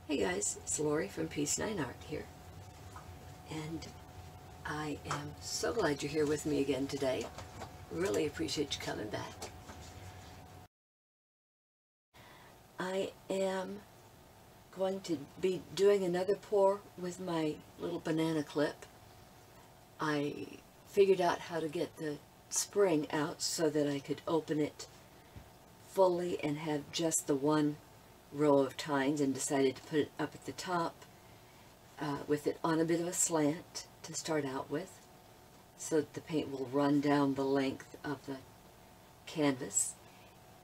Hey guys, it's Lori from Peace 9 Art here, and I am so glad you're here with me again today. Really appreciate you coming back. I am going to be doing another pour with my little banana clip. I figured out how to get the spring out so that I could open it fully and have just the one row of tines, and decided to put it up at the top with it on a bit of a slant to start out with, so that the paint will run down the length of the canvas,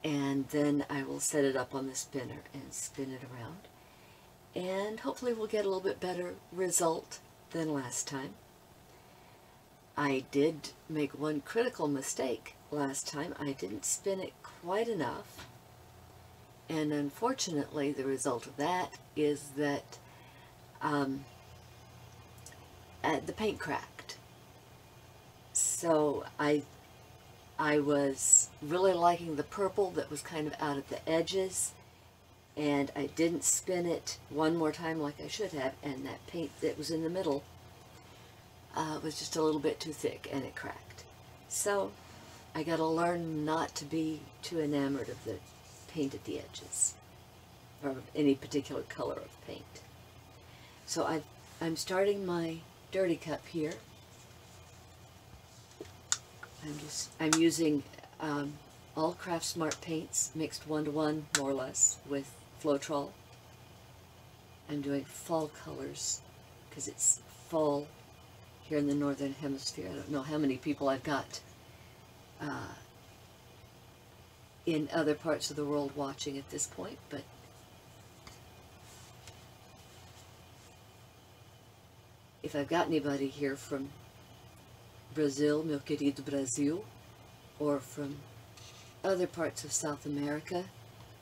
and then I will set it up on the spinner and spin it around, and hopefully we'll get a little bit better result than last time. I did make one critical mistake last time. I didn't spin it quite enough. And unfortunately, the result of that is that the paint cracked. So I was really liking the purple that was kind of out at the edges, and I didn't spin it one more time like I should have, and that paint that was in the middle was just a little bit too thick, and it cracked. So I got to learn not to be too enamored of the paint at the edges, or any particular color of paint. So I'm starting my dirty cup here. I'm using all CraftSmart paints mixed 1-to-1 more or less with Floetrol. I'm doing fall colors because it's fall here in the northern hemisphere. I don't know how many people I've got in other parts of the world watching at this point, but if I've got anybody here from Brazil, meu querido Brasil, or from other parts of South America,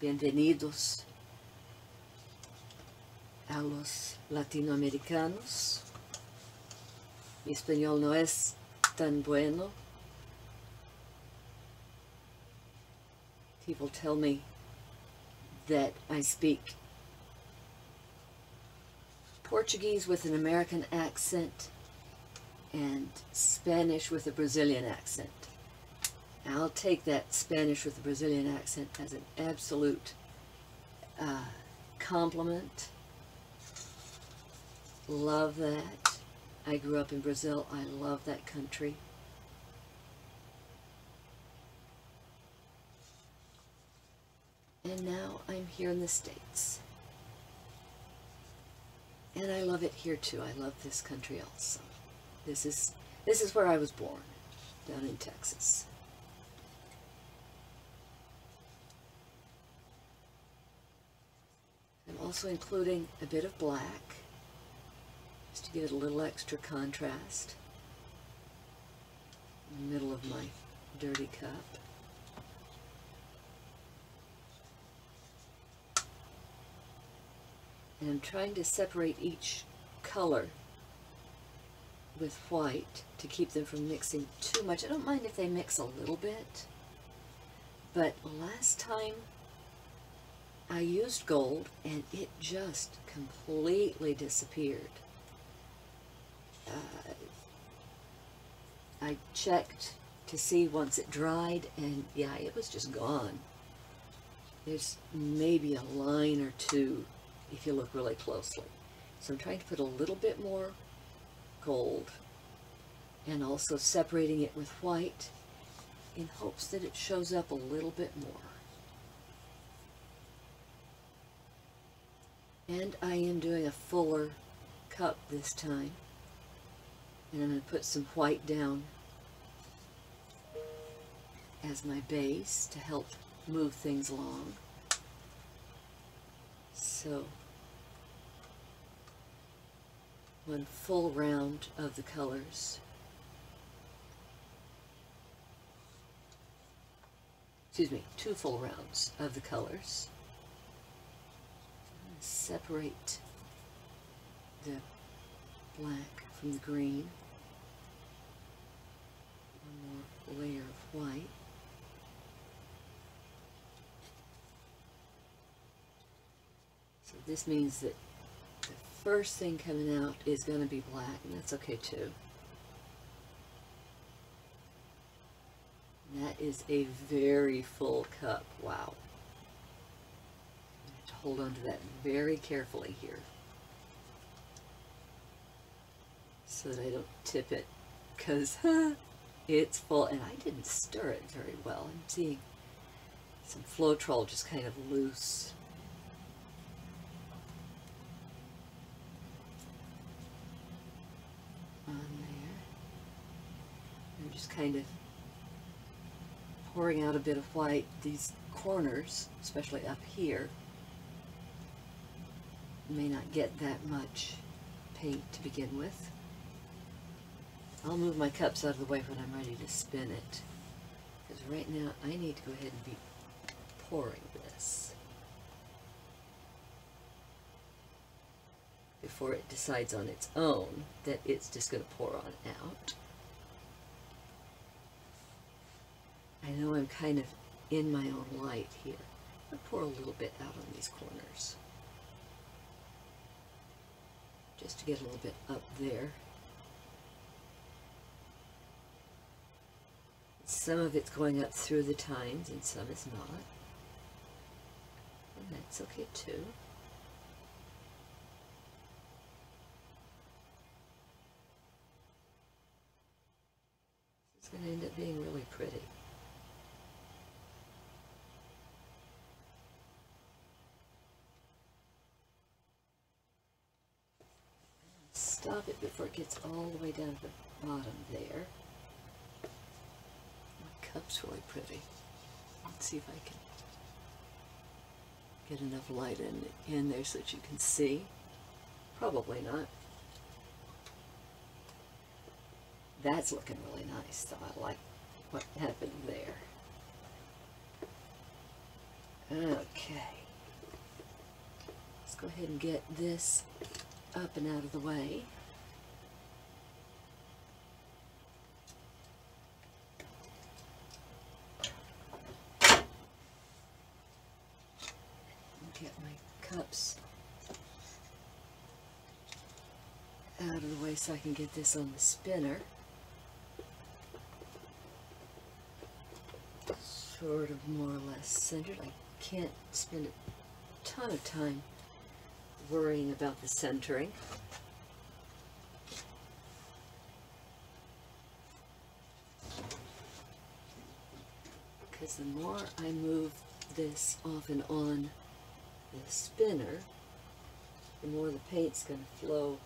bienvenidos a los latinoamericanos. Mi español no es tan bueno. People tell me that I speak Portuguese with an American accent and Spanish with a Brazilian accent. I'll take that Spanish with a Brazilian accent as an absolute compliment. Love that. I grew up in Brazil. I love that country. And now I'm here in the States. And I love it here too. I love this country also. This is where I was born, down in Texas. I'm also including a bit of black, just to give it a little extra contrast in the middle of my dirty cup. And I'm trying to separate each color with white to keep them from mixing too much. I don't mind if they mix a little bit, but last time I used gold and it just completely disappeared. I checked to see once it dried, and yeah, it was just gone. There's maybe a line or two if you look really closely. So I'm trying to put a little bit more gold and also separating it with white in hopes that it shows up a little bit more. And I am doing a fuller cup this time, and I'm going to put some white down as my base to help move things along. So one full round of the colors. Excuse me, 2 full rounds of the colors. I'm going to separate the black from the green. One more layer of white. So this means that first thing coming out is going to be black, and that's okay too. And that is a very full cup. Wow. I have to hold on to that very carefully here so that I don't tip it, because it's full, and I didn't stir it very well. I'm seeing some Floetrol just kind of loose. On there. I'm just kind of pouring out a bit of white. These corners, especially up here, may not get that much paint to begin with. I'll move my cups out of the way when I'm ready to spin it, because right now I need to go ahead and be pouring this before it decides on its own that it's just going to pour on out. I know I'm kind of in my own light here. I'll pour a little bit out on these corners, just to get a little bit up there. Some of it's going up through the tines and some is not. And that's okay too. It's going to end up being really pretty. Stop it before it gets all the way down to the bottom there. My cup's really pretty. Let's see if I can get enough light in there so that you can see. Probably not. That's looking really nice, so I like what happened there. Okay. Let's go ahead and get this up and out of the way. Get my cups out of the way so I can get this on the spinner. Sort of more or less centered. I can't spend a ton of time worrying about the centering. Because the more I move this off and on the spinner, the more the paint's going to flow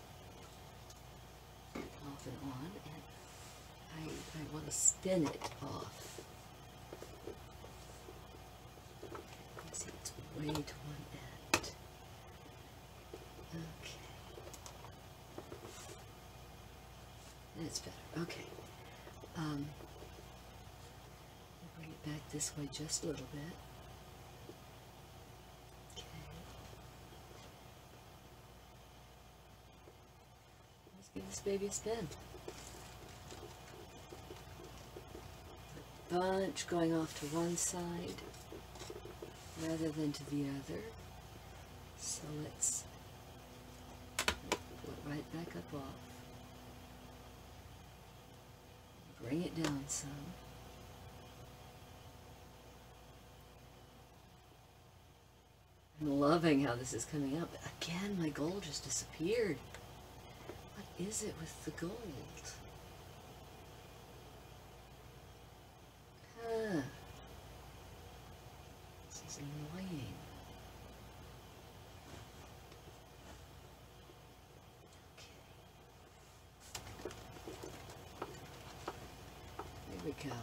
off and on, and I want to spin it off. See, it's way to one end. Okay. That's better. Okay. Bring it back this way just a little bit. Okay. Let's give this baby a spin. A bunch going off to one side rather than to the other. So let's pull it right back up off. Bring it down some. I'm loving how this is coming out, but again, my gold just disappeared. What is it with the gold? Huh. This is annoying. There we go.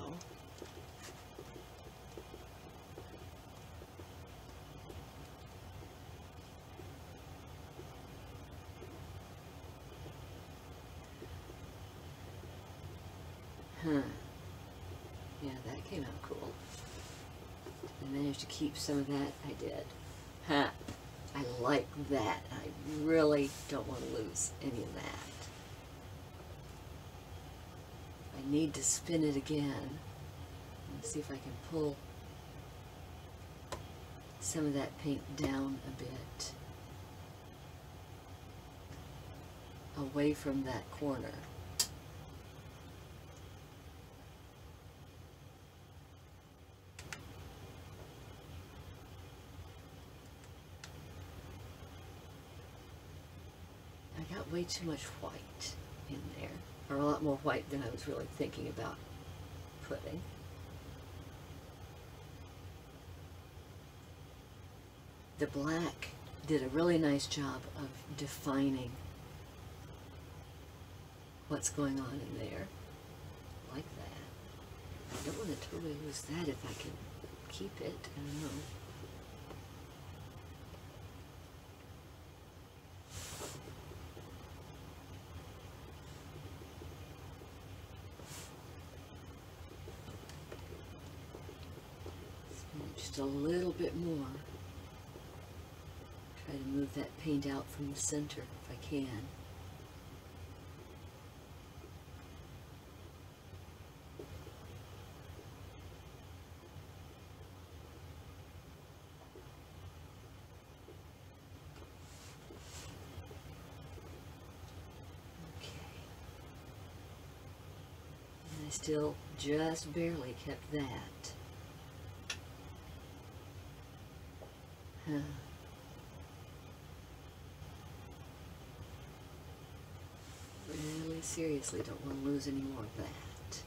Huh. Yeah, that came out cool. I managed to keep some of that. I did. Huh. I like that. I really don't want to lose any of that. I need to spin it again. Let's see if I can pull some of that paint down a bit. away from that corner. I got way too much white in there, or a lot more white than I was really thinking about putting. The black did a really nice job of defining what's going on in there, like that. I don't want to totally lose that if I can keep it, I don't know. Just a little bit more. Try to move that paint out from the center if I can. Okay. And I still just barely kept that. Really seriously don't want to lose any more of that.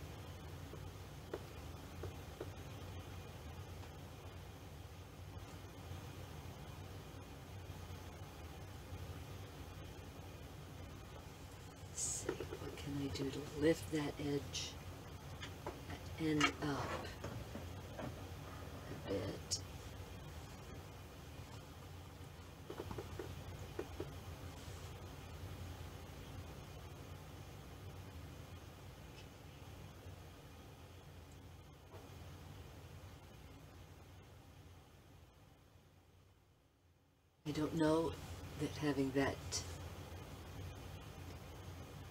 Let's see, what can I do to lift that edge, that end up a bit? I don't know that having that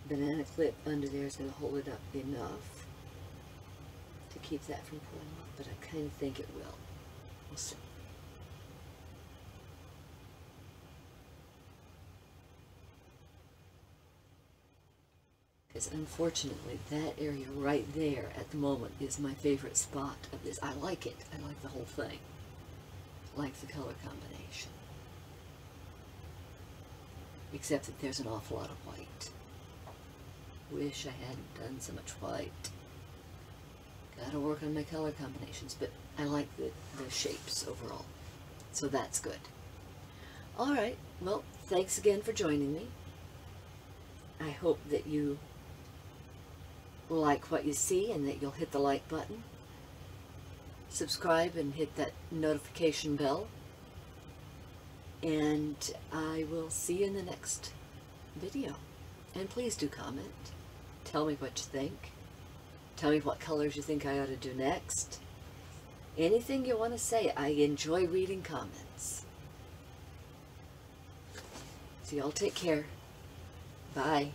banana clip under there is going to hold it up enough to keep that from pulling off, but I kind of think it will. We'll see. Because unfortunately that area right there at the moment is my favorite spot of this. I like it. I like the whole thing. I like the color combination. Except that there's an awful lot of white. Wish I hadn't done so much white. Gotta work on my color combinations, but I like the shapes overall. So that's good. Alright, well, thanks again for joining me. I hope that you like what you see and that you'll hit the like button. Subscribe and hit that notification bell. And I will see you in the next video. And please do comment. Tell me what you think. Tell me what colors you think I ought to do next. Anything you want to say. I enjoy reading comments. So y'all take care. Bye.